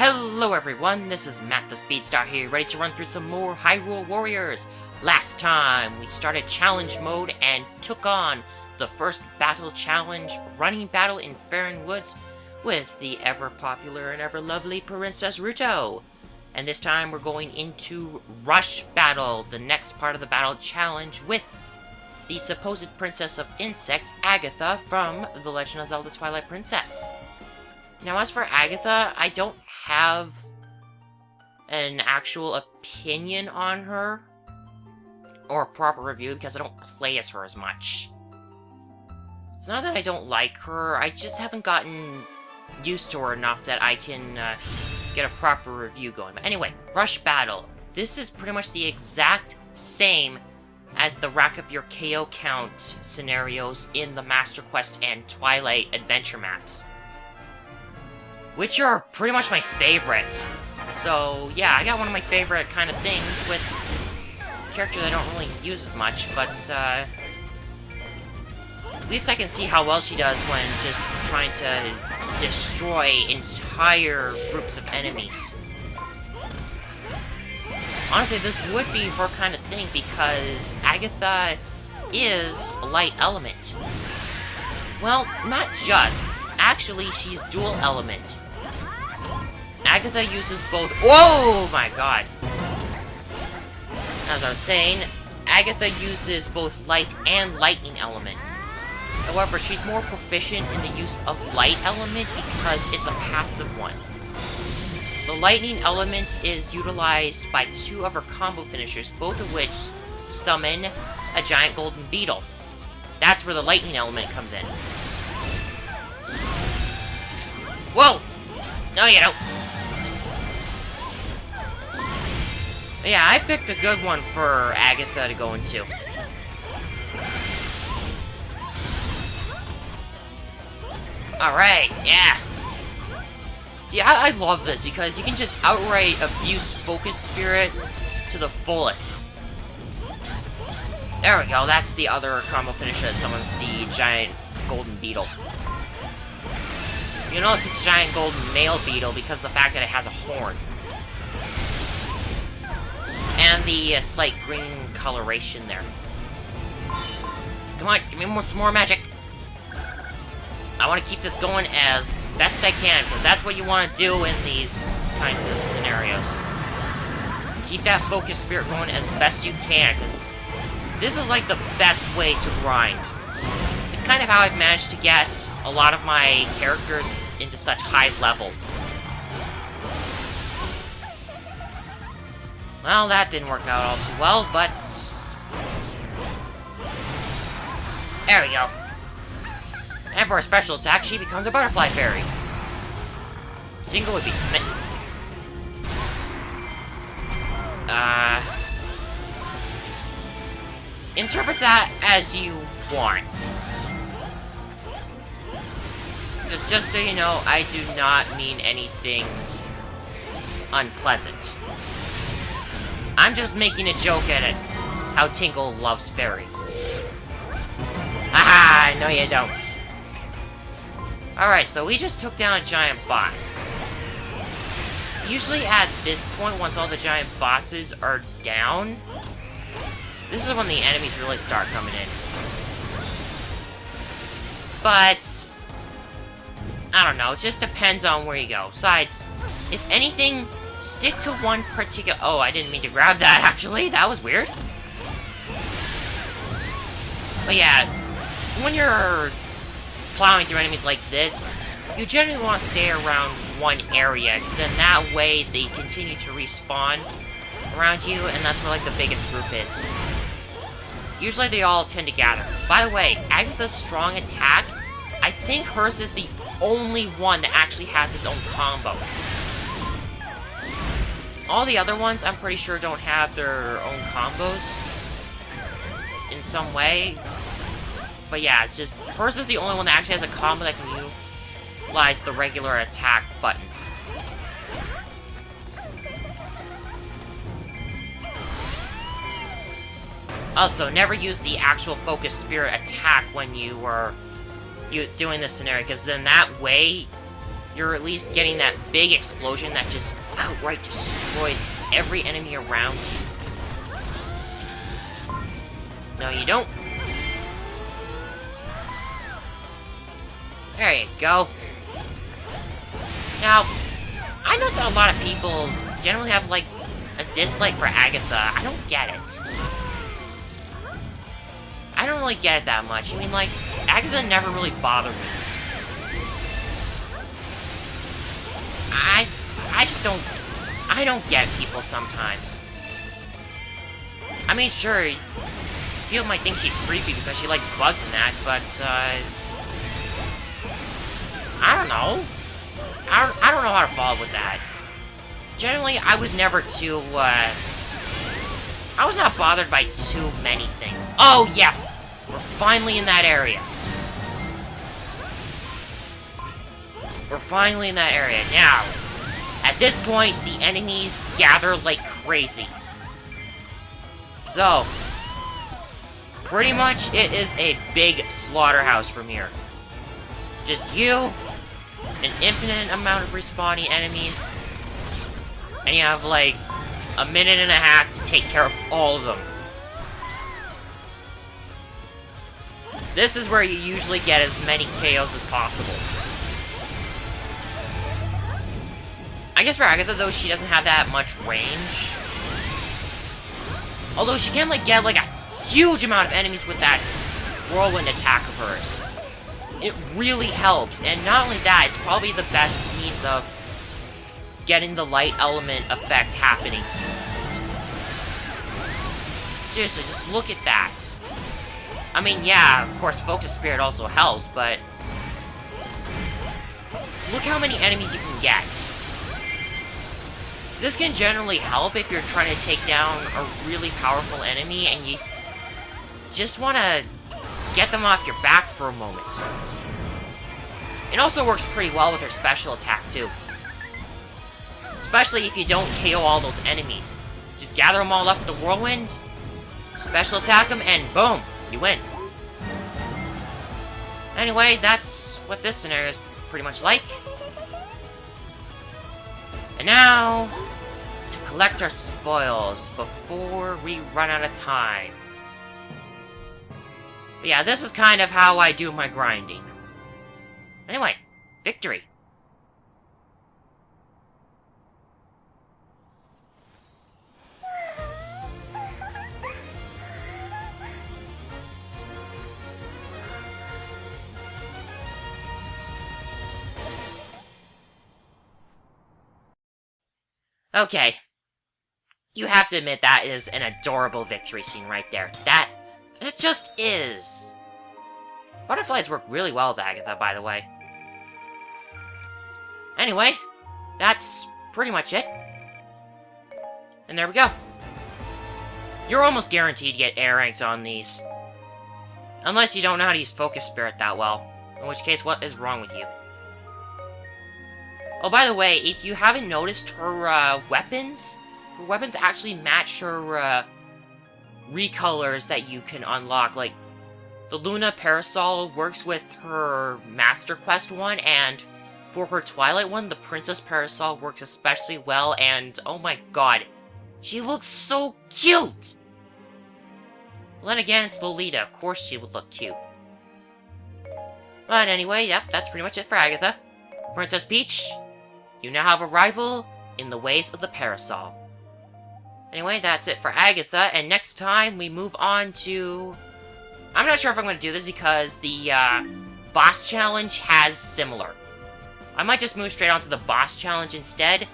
Hello everyone, this is Matt the Speedstar here, ready to run through some more Hyrule Warriors. Last time, we started challenge mode and took on the first battle challenge, running battle in Faron Woods, with the ever-popular and ever-lovely Princess Ruto. And this time we're going into Rush Battle, the next part of the battle challenge, with the supposed Princess of Insects, Agitha, from The Legend of Zelda Twilight Princess. Now, as for Agitha, I don't have an actual opinion on her, or a proper review, because I don't play as her as much. It's not that I don't like her, I just haven't gotten used to her enough that I can get a proper review going. But anyway, Rush Battle. This is pretty much the exact same as the rack up your KO count scenarios in the Master Quest and Twilight adventure maps, which are pretty much my favorite. So, yeah, I got one of my favorite kind of things with a character that I don't really use as much, but, at least I can see how well she does when just trying to destroy entire groups of enemies. Honestly, this would be her kind of thing, because Agitha is a light element. Well, not just. Actually, she's dual element. Agitha uses both— whoa, my god! As I was saying, Agitha uses both light and lightning element. However, she's more proficient in the use of light element because it's a passive one. The lightning element is utilized by two of her combo finishers, both of which summon a giant golden beetle. That's where the lightning element comes in. Whoa! No, you don't. Yeah, I picked a good one for Agitha to go into. Alright, yeah. Yeah, I love this because you can just outright abuse Focus Spirit to the fullest. There we go, that's the other combo finisher that summons the giant golden beetle. You notice it's a giant golden male beetle because of the fact that it has a horn. And the slight green coloration there. Come on, give me some more magic. I want to keep this going as best I can, because that's what you want to do in these kinds of scenarios. Keep that Focus Spirit going as best you can, because this is like the best way to grind. It's kind of how I've managed to get a lot of my characters into such high levels. Well, that didn't work out all too well, but there we go. And for a special attack, she becomes a Butterfly Fairy. Tingle would be smitten. Interpret that as you want. Just so you know, I do not mean anything unpleasant. I'm just making a joke at it, how Tingle loves fairies. Haha, no you don't. Alright, so we just took down a giant boss. Usually at this point, once all the giant bosses are down, this is when the enemies really start coming in. But I don't know, it just depends on where you go. Besides, if anything, stick to one particular— oh, I didn't mean to grab that, actually. That was weird. But yeah, when you're plowing through enemies like this, you generally want to stay around one area, because then that way they continue to respawn around you, and that's where, like, the biggest group is. Usually they all tend to gather. By the way, Agitha's strong attack, I think hers is the only one that actually has its own combo. All the other ones, I'm pretty sure, don't have their own combos in some way. But yeah, it's just— hers is the only one that actually has a combo that can utilize the regular attack buttons. Also, never use the actual Focus Spirit attack when you were doing this scenario, because then that way you're at least getting that big explosion that just outright destroys every enemy around you. No, you don't. There you go. Now, I know that a lot of people generally have, like, a dislike for Agitha. I don't get it. I don't really get it that much. I mean, like, Agitha never really bothered me. I just don't... I don't get people sometimes. I mean, sure, people might think she's creepy because she likes bugs and that, but, I don't know. I don't know how to follow with that. Generally, I was never too, I was not bothered by too many things. Oh, yes! We're finally in that area. We're finally in that area. Now, at this point, the enemies gather like crazy. So, pretty much it is a big slaughterhouse from here. Just you, an infinite amount of respawning enemies, and you have like a minute and a half to take care of all of them. This is where you usually get as many KOs as possible. I guess for Agitha, though, she doesn't have that much range. Although she can, like, get, like, a huge amount of enemies with that whirlwind attack of hers. It really helps, and not only that, it's probably the best means of getting the light element effect happening. Seriously, just look at that. I mean, yeah, of course, Focus Spirit also helps, but look how many enemies you can get. This can generally help if you're trying to take down a really powerful enemy and you just want to get them off your back for a moment. It also works pretty well with her special attack, too. Especially if you don't KO all those enemies. Just gather them all up with the whirlwind, special attack them, and boom, you win. Anyway, that's what this scenario is pretty much like. And now, to collect our spoils before we run out of time. But yeah, this is kind of how I do my grinding. Anyway, victory. Okay. You have to admit that is an adorable victory scene right there. It just is. Butterflies work really well with Agitha, by the way. Anyway, that's pretty much it. And there we go. You're almost guaranteed to get A ranks on these. Unless you don't know how to use Focus Spirit that well. In which case, what is wrong with you? Oh, by the way, if you haven't noticed, her weapons actually match her recolors that you can unlock. Like, the Luna Parasol works with her Master Quest one, and for her Twilight one, the Princess Parasol works especially well, and oh my god, she looks so cute! Well, then again, it's Lolita, of course she would look cute. But anyway, yep, that's pretty much it for Agitha. Princess Peach, you now have a rival in the ways of the Parasol. Anyway, that's it for Agitha, and next time we move on to... I'm not sure if I'm going to do this because the boss challenge has similar. I might just move straight on to the boss challenge instead.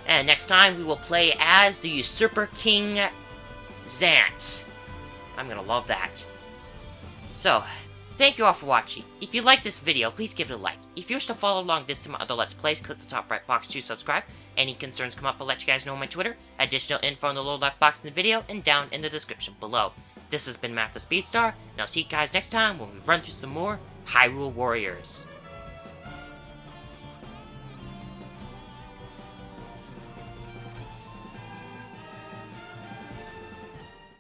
And next time we will play as the Usurper King Zant. I'm going to love that. So, thank you all for watching. If you like this video, please give it a like. If you wish to follow along this and my other Let's Plays, click the top right box to subscribe. Any concerns come up, I'll let you guys know on my Twitter. Additional info in the lower left box in the video and down in the description below. This has been Matt the Speedstar, and I'll see you guys next time when we run through some more Hyrule Warriors.